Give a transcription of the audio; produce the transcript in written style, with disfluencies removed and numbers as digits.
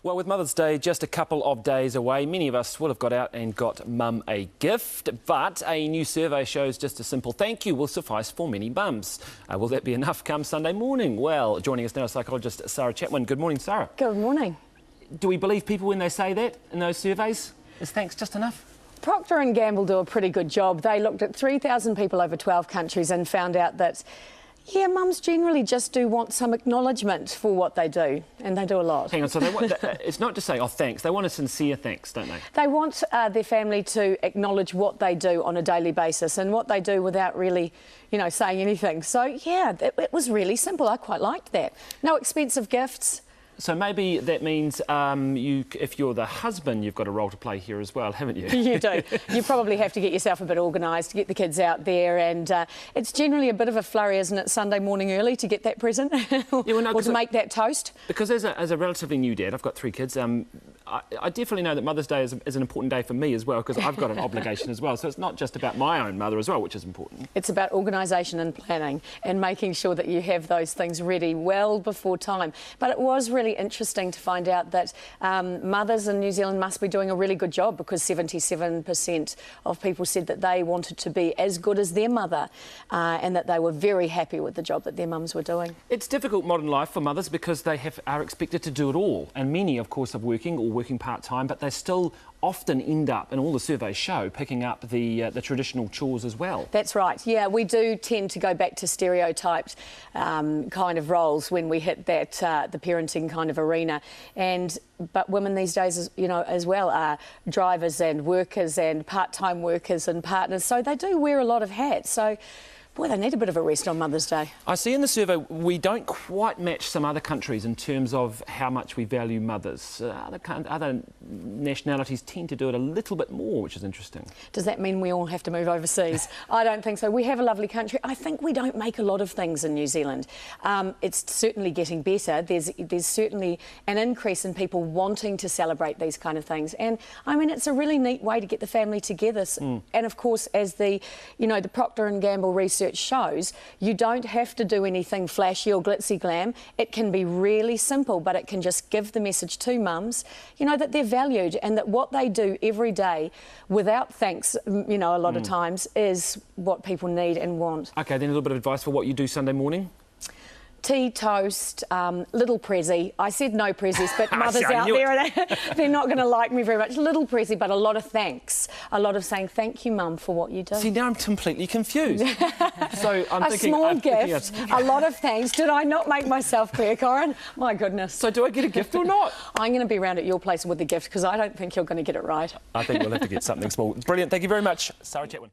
Well, with Mother's Day just a couple of days away, many of us will have got out and got Mum a gift, but a new survey shows just a simple thank you will suffice for many mums. Will that be enough come Sunday morning? Well, joining us now is psychologist Sara Chatwin. Good morning, Sara. Good morning. Do we believe people when they say that in those surveys? Is thanks just enough? Procter Gamble do a pretty good job. They looked at 3,000 people over 12 countries and found out that yeah, mums generally just do want some acknowledgement for what they do, and they do a lot. Hang on, so they want, it's not just saying, oh, thanks. They want a sincere thanks, don't they? They want their family to acknowledge what they do on a daily basis and what they do without really, saying anything. So, yeah, it was really simple. I quite liked that. No expensive gifts. So maybe that means if you're the husband, you've got a role to play here as well, haven't you? You do. You probably have to get yourself a bit organised, get the kids out there, and it's generally a bit of a flurry, isn't it, Sunday morning early to get that present or to make that toast? Because as a relatively new dad, I've got 3 kids, I definitely know that Mother's Day is an important day for me as well, because I've got an obligation as well. So it's not just about my own mother as well, which is important. It's about organisation and planning and making sure that you have those things ready well before time. But it was really interesting to find out that mothers in New Zealand must be doing a really good job, because 77% of people said that they wanted to be as good as their mother and that they were very happy with the job that their mums were doing. It's difficult modern life for mothers because they are expected to do it all, and many of course are working or working part-time, but they still often end up, and all the surveys show, picking up the traditional chores as well. That's right, yeah, we do tend to go back to stereotyped kind of roles when we hit that the parenting kind of arena, but women these days, as well, are drivers and workers and part-time workers and partners, so they do wear a lot of hats. So boy, they need a bit of a rest on Mother's Day. I see in the survey we don't quite match some other countries in terms of how much we value mothers. Other nationalities tend to do it a little bit more, which is interesting. Does that mean we all have to move overseas? I don't think so. We have a lovely country. I think we don't make a lot of things in New Zealand. It's certainly getting better. There's certainly an increase in people wanting to celebrate these kind of things. And, I mean, it's a really neat way to get the family together. And, of course, as the Procter Gamble research shows, you don't have to do anything flashy or glitzy glam. It can be really simple, but it can just give the message to mums, that they're valued and that what they do every day without thanks, a lot of times, is what people need and want. OK, then a little bit of advice for what you do Sunday morning. Tea, toast, little prezzy. I said no prezzies, but mothers out there, they're not going to like me very much. Little prezzy, but a lot of thanks. A lot of saying, thank you, Mum, for what you do. See, now I'm completely confused. So I'm thinking... A small gift, a lot of thanks. Did I not make myself clear, Corin? My goodness. So do I get a gift or not? I'm going to be around at your place with the gift, because I don't think you're going to get it right. I think we'll have to get something small. Brilliant. Thank you very much, Sara Chatwin.